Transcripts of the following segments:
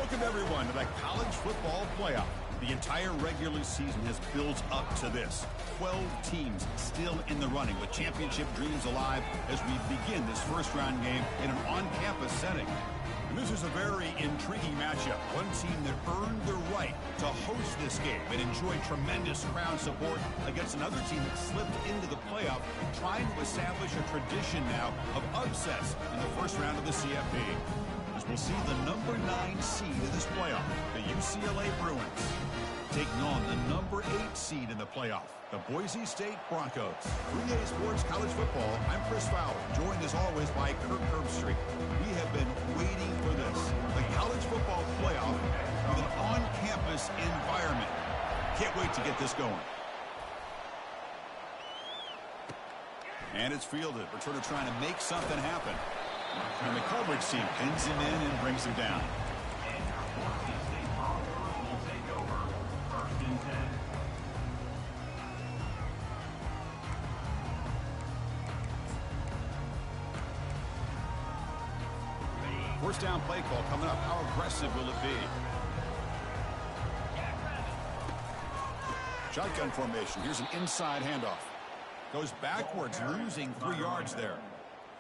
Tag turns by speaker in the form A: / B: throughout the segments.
A: Welcome, everyone, to the college football playoff. The entire regular season has built up to this. 12 teams still in the running with championship dreams alive as we begin this first-round game in an on-campus setting. And this is a very intriguing matchup. One team that earned the right to host this game and enjoyed tremendous crowd support against another team that slipped into the playoff, trying to establish a tradition now of upsets in the first round of the CFP. As we'll see the number 9 seed in this playoff, the UCLA Bruins, taking on the number 8 seed in the playoff, the Boise State Broncos. 3A Sports College Football, I'm Chris Fowler, joined as always by Kirk Herbstreit. We have been waiting for this, the college football playoff with an on-campus environment. Can't wait to get this going. And it's fielded. Returner trying to make something happen. And the coverage team pins him in and brings him down. First down play call coming up. How aggressive will it be? Shotgun formation. Here's an inside handoff. Goes backwards, losing 3 yards there.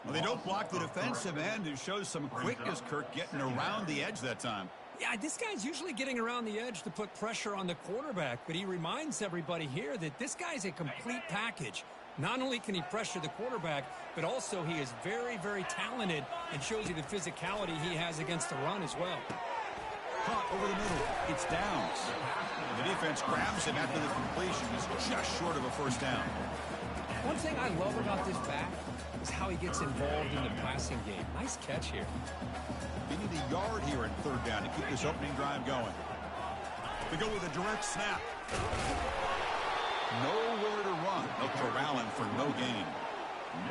A: Well, they don't block the defensive end, who shows some quickness, Kirk, getting around the edge that time.
B: Yeah, this guy's usually getting around the edge to put pressure on the quarterback, but he reminds everybody here that this guy's a complete package. Not only can he pressure the quarterback, but also he is very, very talented and shows you the physicality he has against the run as well.
A: Caught over the middle. It's downs. The defense grabs him after the completion. He's just short of a first down.
B: One thing I love about this back is how he gets involved in the passing game. Nice catch here.
A: They need a yard here in third down to keep this opening drive going. They go with a direct snap. Nowhere to run. They'll corral him for no gain.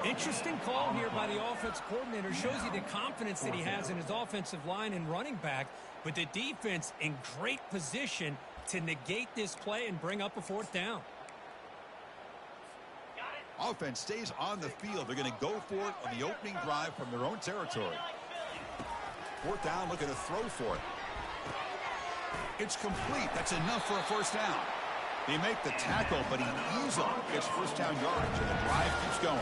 B: Interesting call here by the offense coordinator. Shows you the confidence that he has in his offensive line and running back. But the defense in great position to negate this play and bring up a fourth down.
A: Offense stays on the field. They're going to go for it on the opening drive from their own territory. Fourth down, looking to throw for it. It's complete. That's enough for a first down. They make the tackle, but he easily gets first down yardage, and the drive keeps going.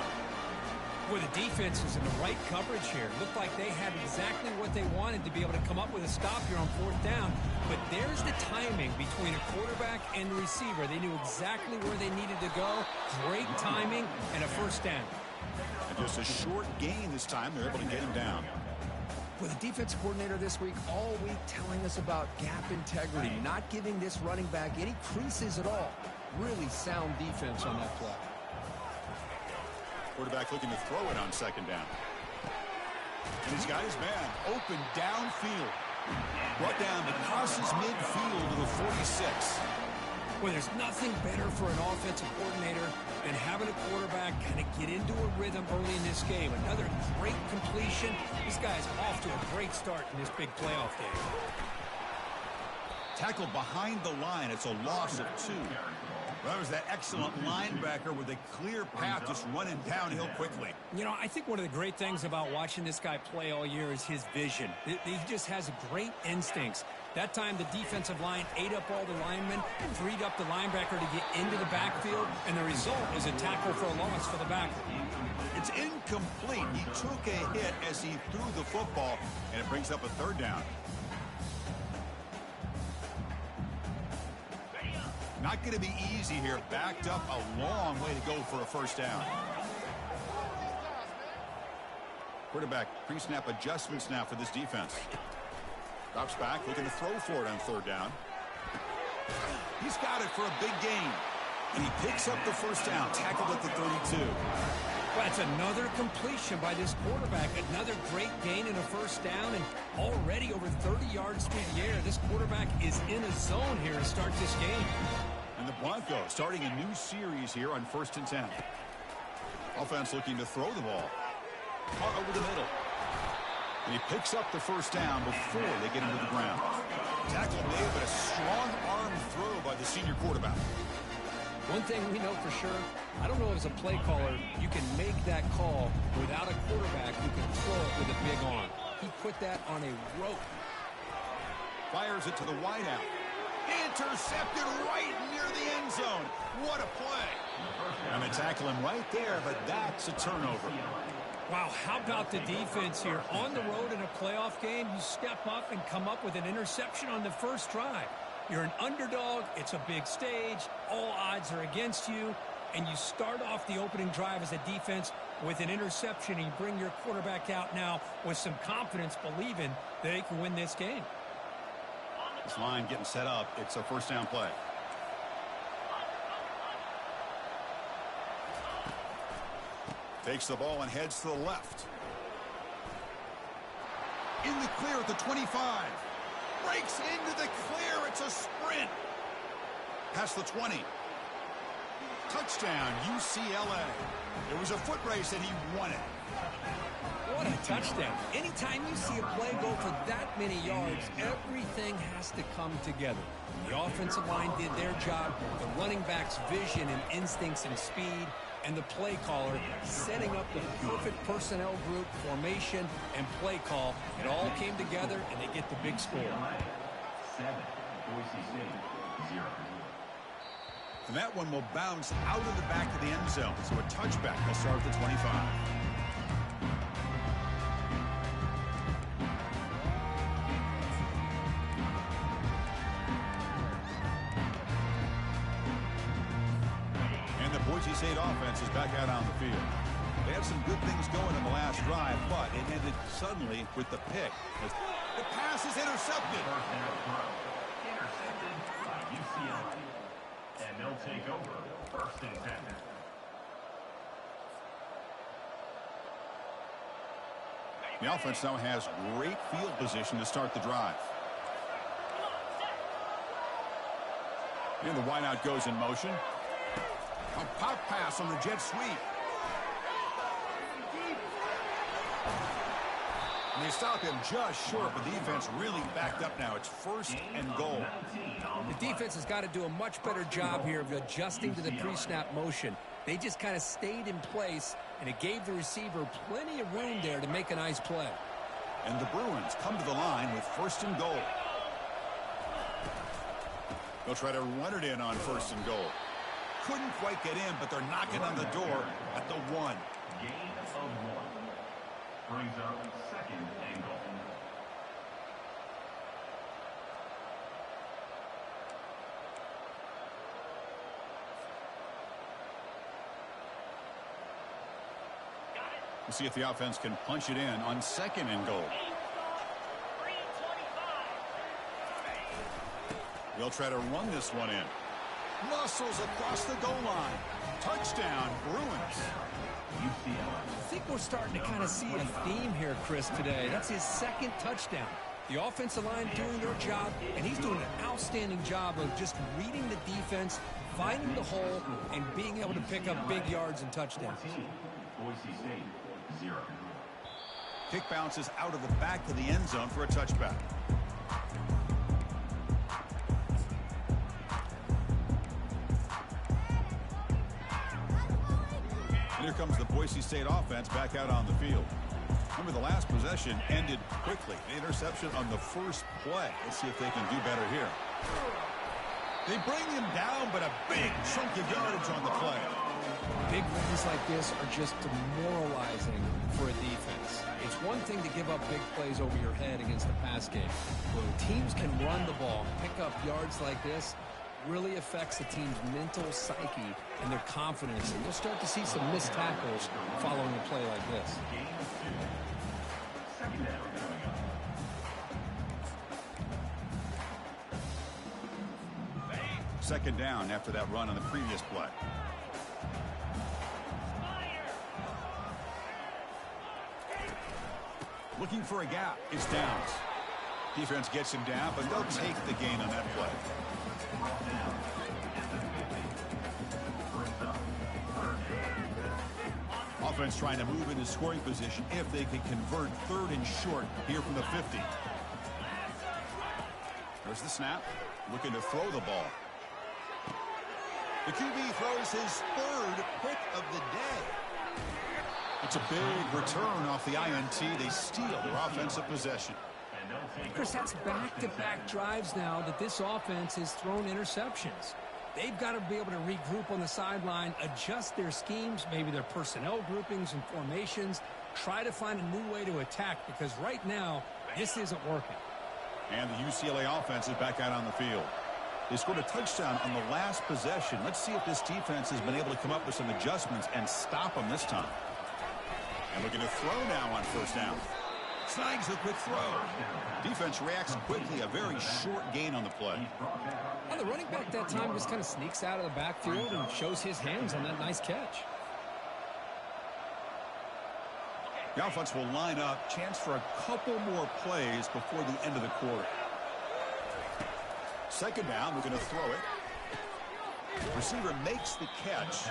B: Boy, the defense is in the right coverage here. Looked like they had exactly what they wanted to be able to come up with a stop here on fourth down. But there's the timing between a quarterback and the receiver. They knew exactly where they needed to go. Great timing and a first down.
A: And just a short gain this time. They're able to get him down.
B: With the defense coordinator this week, all week telling us about gap integrity, not giving this running back any creases at all. Really sound defense on that play.
A: Quarterback looking to throw it on second down. And he's got his man open downfield. Brought down to crosses midfield to the 46.
B: Well, there's nothing better for an offensive coordinator than having a quarterback kind of get into a rhythm early in this game. Another great completion. This guy's off to a great start in this big playoff game.
A: Tackled behind the line. It's a loss of 2. That was that excellent linebacker with a clear path just running downhill quickly.
B: You know, I think one of the great things about watching this guy play all year is his vision. He just has great instincts. That time the defensive line ate up all the linemen, freed up the linebacker to get into the backfield, and the result is a tackle for a loss for the backer.
A: It's incomplete. He took a hit as he threw the football, and it brings up a third down. Not going to be easy here. Backed up a long way to go for a first down. Quarterback pre-snap adjustments now for this defense. Drops back, looking to throw for it on third down. He's got it for a big gain. And he picks up the first down, tackled at the 32.
B: Well, that's another completion by this quarterback. Another great gain and a first down, and already over 30 yards through the air. This quarterback is in a zone here to start this game.
A: And the Broncos starting a new series here on 1st and 10. Offense looking to throw the ball. Caught over the middle. And he picks up the first down before they get him to the ground. Tackle made, but a strong arm throw by the senior quarterback.
B: One thing we know for sure, I don't know as a play caller, you can make that call without a quarterback who can throw it with a big arm. He put that on a rope.
A: Fires it to the wideout. Intercepted right near the end zone. What a play. And they tackle him right there, but that's a turnover.
B: Wow, how about the defense here? On the road in a playoff game, you step up and come up with an interception on the first drive. You're an underdog. It's a big stage. All odds are against you. And you start off the opening drive as a defense with an interception, and you bring your quarterback out now with some confidence, believing they can win this game.
A: This line getting set up. It's a first down play. Takes the ball and heads to the left. In the clear at the 25. Breaks into the clear. It's a sprint. Past the 20. Touchdown, UCLA. It was a foot race and he won it.
B: What a touchdown. Anytime you see a play go for that many yards, everything has to come together. The offensive line did their job, the running back's vision and instincts and speed, and the play caller setting up the perfect personnel group, formation, and play call. It all came together, and they get the big score.
C: 7, Boise State, 0.
A: And that one will bounce out of the back of the end zone. So a touchback will start at the 25. And the Boise State offense is back out on the field. They had some good things going in the last drive, but it ended suddenly with the pick. The pass is intercepted.
C: Intercepted by UCLA. And they'll take over first and 10.
A: The offense now has great field position to start the drive. And the wideout goes in motion. A pop pass on the jet sweep. And they stop him just short, but the defense really backed up now. It's first and goal.
B: The defense has got to do a much better job here of adjusting to the pre-snap motion. They just kind of stayed in place, and it gave the receiver plenty of room there to make a nice play.
A: And the Bruins come to the line with first and goal. They'll try to run it in on first and goal. Couldn't quite get in, but they're knocking on the door at the 1.
C: Gain of 1. Brings up second and goal.
A: We'll see if the offense can punch it in on second and goal. They'll try to run this one in. Muscles across the goal line. Touchdown, Bruins.
B: I think we're starting to kind of see a theme here, Chris, today. That's his second touchdown. The offensive line doing their job, and he's doing an outstanding job of just reading the defense, finding the hole, and being able to pick up big yards and touchdowns.
C: Boise State, 0.
A: Kick bounces out of the back of the end zone for a touchback. Here comes the Boise State offense back out on the field. Remember, the last possession ended quickly. The interception on the first play. Let's see if they can do better here. They bring him down, but a big chunk of yardage on the play.
B: Big runs like this are just demoralizing for a defense. It's one thing to give up big plays over your head against the pass game. When teams can run the ball, pick up yards like this, really affects the team's mental psyche and their confidence. And you'll start to see some missed tackles following a play like this.
A: Second down after that run on the previous play. Looking for a gap. It's Downs. Defense gets him down, but they'll take the gain on that play. Offense trying to move into scoring position if they can convert third and short here from the 50. There's the snap. Looking to throw the ball. The QB throws his third pick of the day. It's a big return off the INT. They steal their offensive possession.
C: And they'll take
B: Chris, that's
C: over.
B: back-to-back drives now that this offense has thrown interceptions. They've got to be able to regroup on the sideline, adjust their schemes, maybe their personnel groupings and formations, try to find a new way to attack because right now, this isn't working.
A: And the UCLA offense is back out on the field. They scored a touchdown on the last possession. Let's see if this defense has been able to come up with some adjustments and stop them this time. And looking to throw now on first down. Snags the quick throw. Defense reacts quickly. A very short gain on the play.
B: Well, the running back that time just kind of sneaks out of the backfield and shows his hands on that nice catch.
A: The offense will line up. Chance for a couple more plays before the end of the quarter. Second down, we're going to throw it. Receiver makes the catch.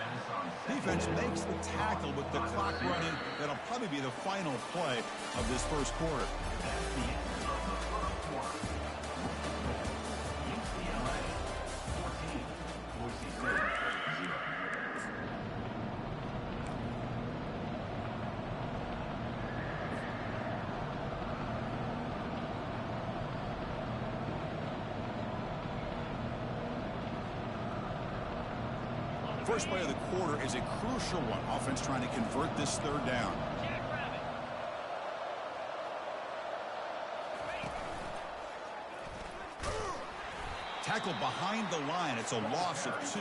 A: Defense makes the tackle with the clock running. That'll probably be the final play of this first quarter.
C: That's the end of the first quarter. UCLA 14, Boise State 0.
A: First play of the quarter is a crucial one. Offense trying to convert this third down. Tackle behind the line. It's a loss of 2.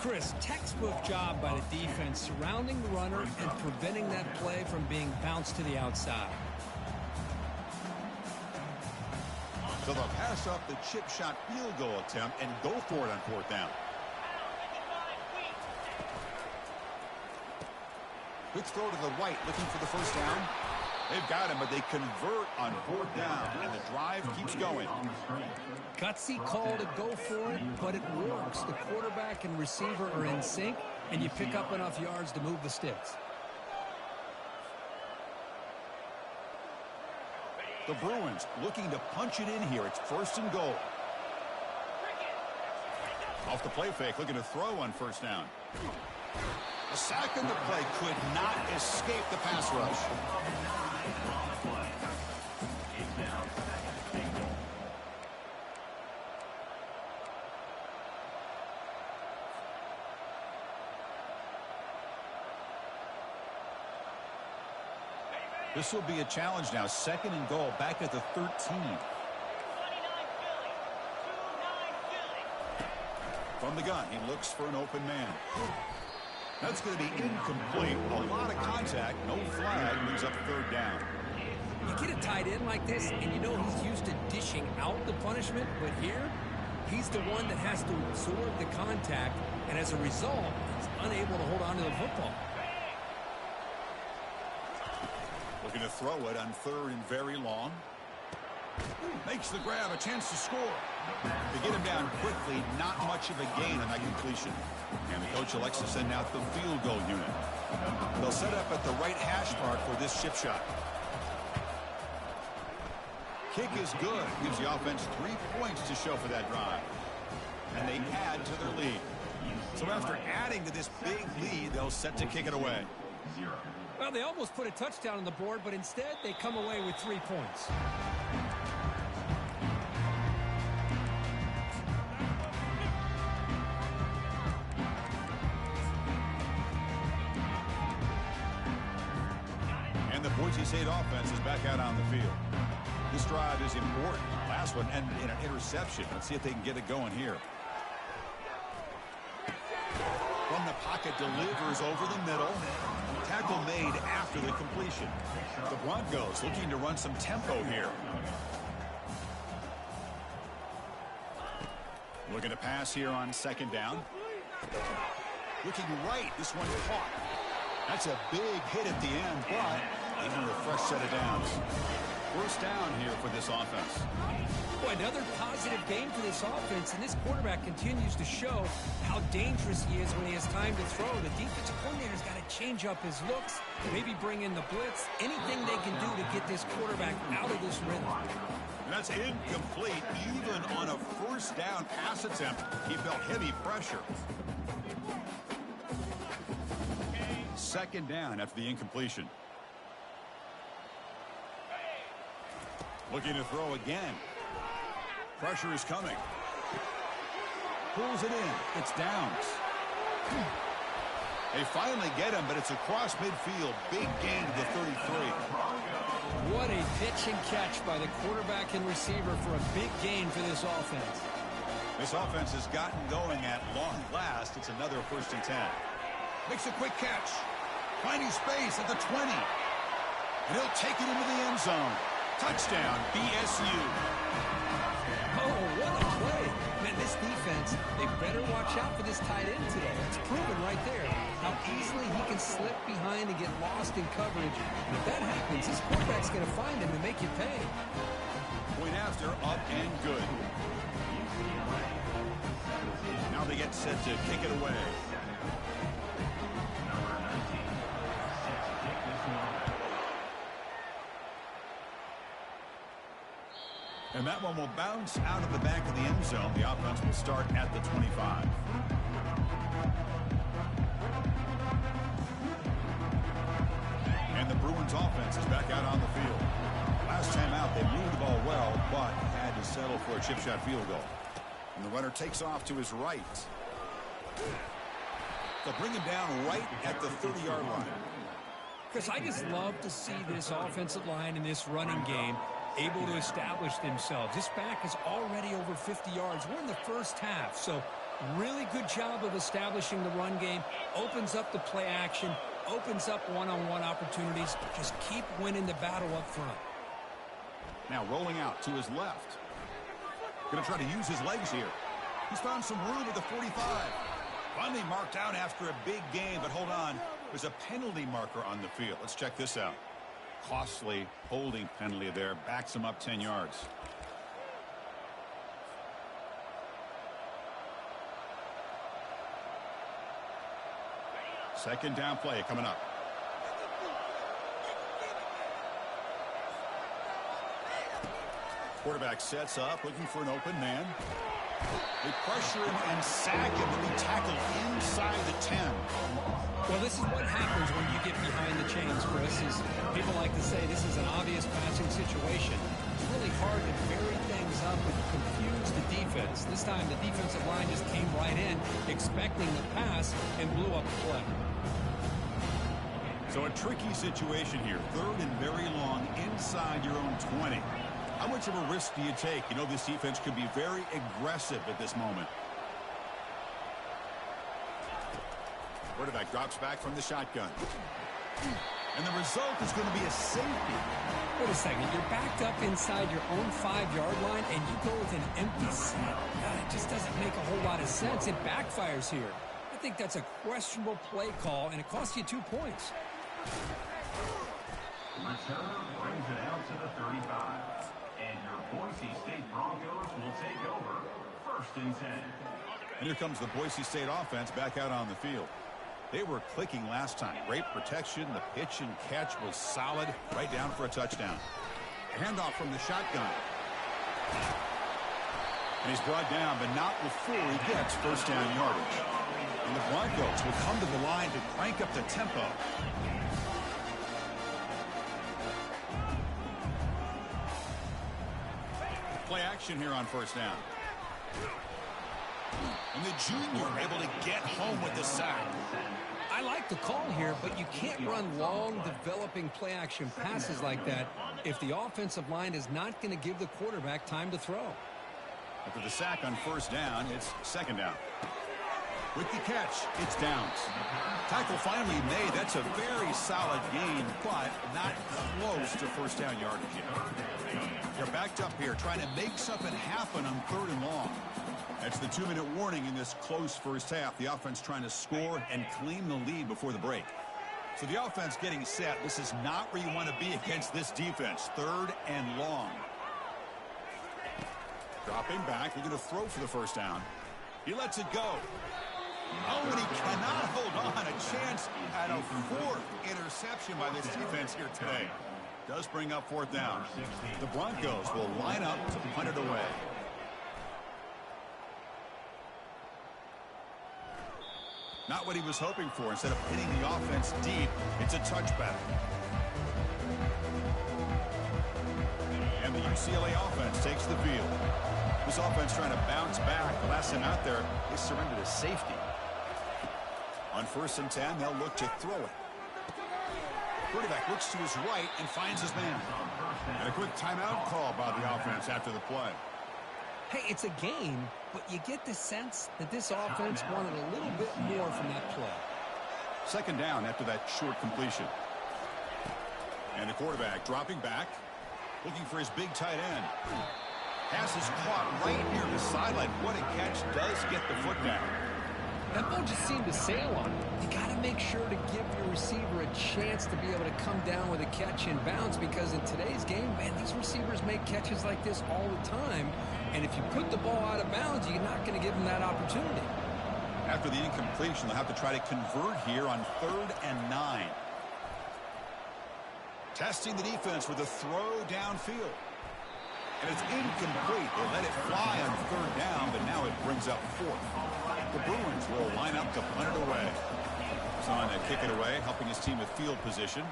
B: Chris, textbook job by the defense surrounding the runner and preventing that play from being bounced to the outside.
A: So they'll pass up the chip shot field goal attempt and go for it on fourth down. Quick throw to the right, looking for the first down. They've got him, but they convert on fourth down, and the drive keeps going.
B: Gutsy call to go for it, but it works. The quarterback and receiver are in sync, and you pick up enough yards to move the sticks.
A: The Bruins looking to punch it in here. It's first and goal. Off the play fake, looking to throw on first down. A sack in the play could not escape the pass rush. This will be a challenge now. Second and goal, back at the 13. From the gun, he looks for an open man. That's going to be incomplete. A lot of contact, no flag, brings up third down.
B: You get a tight end like this, and you know he's used to dishing out the punishment, but here, he's the one that has to absorb the contact, and as a result, he's unable to hold on to the football.
A: Looking to throw it on third and very long. Makes the grab, a chance to score. They get him down quickly, not much of a gain on that completion. And the coach elects to send out the field goal unit. They'll set up at the right hash mark for this chip shot. Kick is good. Gives the offense 3 points to show for that drive. And they add to their lead. So after adding to this big lead, they'll set to kick it away.
B: Well, they almost put a touchdown on the board, but instead they come away with 3 points.
A: And the Boise State offense is back out on the field. This drive is important. Last one ended in an interception. Let's see if they can get it going here. From the pocket, delivers over the middle. Tackle made after the completion. The Broncos looking to run some tempo here. Looking to pass here on second down. Looking right. This one caught. That's a big hit at the end, but even a fresh set of downs. First down here for this offense.
B: Boy, another positive game for this offense, and this quarterback continues to show how dangerous he is when he has time to throw. The defensive coordinator's got to change up his looks, maybe bring in the blitz, anything they can do to get this quarterback out of this rhythm.
A: And that's incomplete. Even on a first down pass attempt, he felt heavy pressure. Second down after the incompletion. Looking to throw again. Pressure is coming. Pulls it in. It's Downs. They finally get him, but it's across midfield. Big gain to the 33.
B: What a pitch and catch by the quarterback and receiver for a big gain for this offense.
A: This offense has gotten going at long last. It's another 1st and 10. Makes a quick catch. Finding space at the 20. And he'll take it into the end zone. Touchdown, BSU.
B: Oh, what a play. Man, this defense, they better watch out for this tight end today. It's proven right there how easily he can slip behind and get lost in coverage. And if that happens, this quarterback's going to find him and make you pay.
A: Point after, up and good. Now they get set to kick it away. And that one will bounce out of the back of the end zone. The offense will start at the 25. And the Bruins offense is back out on the field. Last time out, they moved the ball well, but had to settle for a chip shot field goal. And the runner takes off to his right. They'll bring him down right at the 30-yard line.
B: Chris, I just love to see this offensive line in this running game able to establish themselves. This back is already over 50 yards. We're in the first half, so really good job of establishing the run game. Opens up the play action, opens up one-on-one opportunities. Just keep winning the battle up front.
A: Now rolling out to his left. Going to try to use his legs here. He's found some room at the 45. Finally marked out after a big gain, but hold on. There's a penalty marker on the field. Let's check this out. Costly holding penalty there. Backs him up 10 yards. Second down play coming up. Quarterback sets up, looking for an open man. They pressure him and sack him to be tackled inside the 10.
B: Well, this is what happens when you get behind the chains, Chris. Is people like to say this is an obvious passing situation. It's really hard to vary things up and confuse the defense. This time the defensive line just came right in, expecting the pass, and blew up the play.
A: So a tricky situation here. 3rd and very long inside your own 20. How much of a risk do you take? You know this defense could be very aggressive at this moment. Quarterback drops back from the shotgun. And the result is going to be a safety.
B: Wait a second. You're backed up inside your own 5-yard line, and you go with an empty set. It just doesn't make a whole lot of sense. It backfires here. I think that's a questionable play call, and it costs you 2 points.
C: Returner brings it out to the 35. And your Boise State Broncos will take over 1st and 10.
A: And here comes the Boise State offense back out on the field. They were clicking last time. Great protection. The pitch and catch was solid. Right down for a touchdown. Handoff from the shotgun. And he's brought down, but not before he gets 1st down yardage. And the Broncos will come to the line to crank up the tempo. Play action here on 1st down. And the junior able to get home with the sack.
B: I like the call here, but you can't run long, developing play-action passes like that if the offensive line is not going to give the quarterback time to throw.
A: After the sack on 1st down, it's 2nd down. With the catch, it's Downs. Tackle finally made. That's a very solid gain, but not close to 1st down yardage yet. They're backed up here, trying to make something happen on 3rd and long. That's the 2-minute warning in this close first half. The offense trying to score and claim the lead before the break. So the offense getting set. This is not where you want to be against this defense. 3rd and long. Dropping back. They're going to throw for the 1st down. He lets it go. Oh, and he cannot hold on. A chance at a 4th interception by this defense here today. Does bring up 4th down. The Broncos will line up to punt it away. Not what he was hoping for. Instead of hitting the offense deep, it's a touchback. And the UCLA offense takes the field. This offense trying to bounce back. The last time out there, they surrendered to safety. On 1st and 10, they'll look to throw it. Quarterback looks to his right and finds his man. And a quick timeout call by the offense after the play.
B: Hey, it's a game, but you get the sense that this offense wanted a little bit more from that play.
A: 2nd down after that short completion. And the quarterback dropping back, looking for his big tight end. Pass is caught right near the sideline. What a catch does get the foot down.
B: That ball just seemed to sail on him. You got to make sure to give your receiver a chance to be able to come down with a catch in bounds, because in today's game, man, these receivers make catches like this all the time. And if you put the ball out of bounds, you're not going to give them that opportunity.
A: After the incompletion, they'll have to try to convert here on 3rd and 9. Testing the defense with a throw downfield. And it's incomplete. They let it fly on 3rd down, but now it brings up 4th. The Bruins will line up to punt it away. Son to kick it away, helping his team with field position.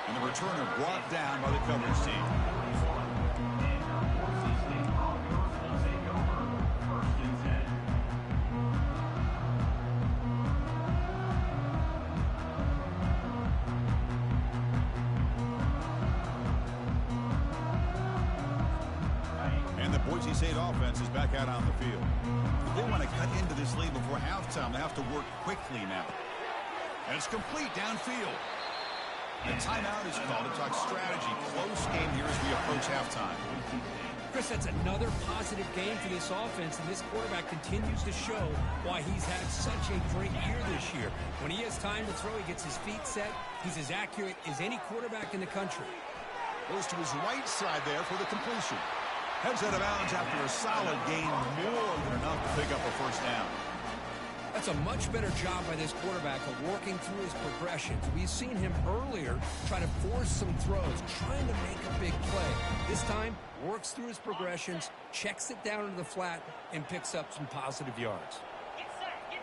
A: And the returner brought down by the coverage team. Boise State offense is back out on the field. If they want to cut into this lead before halftime, they have to work quickly now. And it's complete downfield. The timeout is called to talk strategy. Close game here as we approach halftime.
B: Chris, that's another positive game for this offense, and this quarterback continues to show why he's had such a great year this year. When he has time to throw, he gets his feet set. He's as accurate as any quarterback in the country.
A: Goes to his right side there for the completion. Heads out of bounds after a solid gain, more than enough to pick up a 1st down.
B: That's a much better job by this quarterback of working through his progressions. We've seen him earlier try to force some throws, trying to make a big play. This time, works through his progressions, checks it down into the flat, and picks up some positive yards.
D: Get set, get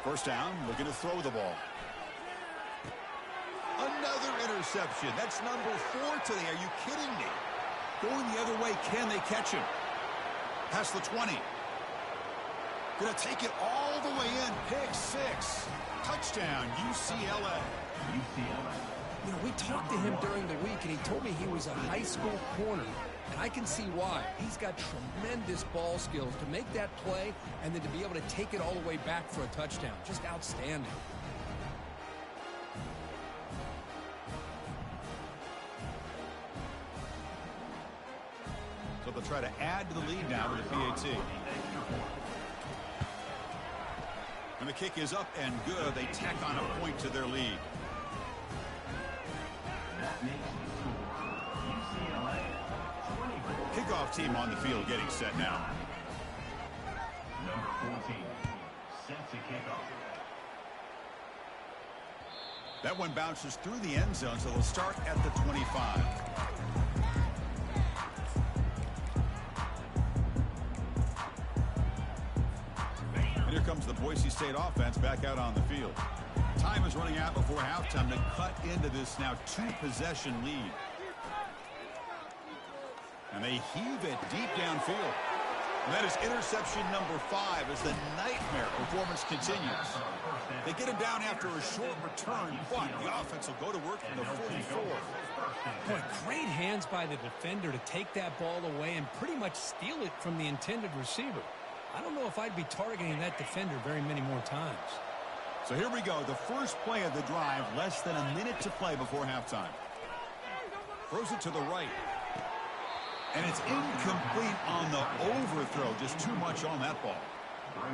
D: set.
A: 1st down, looking to throw the ball. Another interception. That's number 4 today. Are you kidding me? Going the other way. Can they catch him? Past the 20. Going to take it all the way in. Pick 6. Touchdown, UCLA.
B: You know, we talked to him during the week, and he told me he was a high school corner. And I can see why. He's got tremendous ball skills to make that play and then to be able to take it all the way back for a touchdown. Just outstanding.
A: So they'll try to add to the lead now with the PAT. And the kick is up and good. They tack on a point to their lead. Kickoff team on the field getting set now.
C: Number 14, set to kickoff.
A: That one bounces through the end zone, so they'll start at the 25. And here comes the Boise State offense back out on the field. Time is running out before halftime to cut into this now 2-possession lead. And they heave it deep downfield. And that is interception number 5 as the nightmare performance continues. They get him down after a short return, but the offense will go to work from the 44.
B: Boy, great hands by the defender to take that ball away and pretty much steal it from the intended receiver. I don't know if I'd be targeting that defender very many more times.
A: So here we go, the first play of the drive, less than a minute to play before halftime. Throws it to the right. And it's incomplete on the overthrow. Just too much on that ball.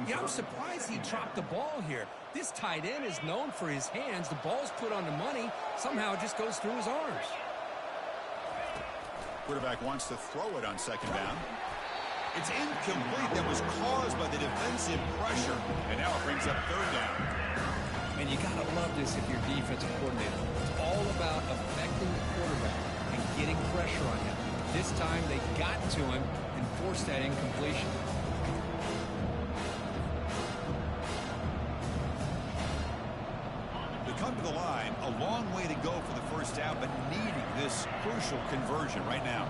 B: Yeah, I'm surprised he dropped the ball here. This tight end is known for his hands. The ball's put on the money. Somehow it just goes through his arms.
A: Quarterback wants to throw it on 2nd down. It's incomplete. That was caused by the defensive pressure. And now it brings up 3rd down.
B: And you got to love this if you're defensive coordinator. It's all about affecting the quarterback and getting pressure on him. This time they got to him and forced that incompletion.
A: come to the line, a long way to go for the first down, but needing this crucial conversion right now.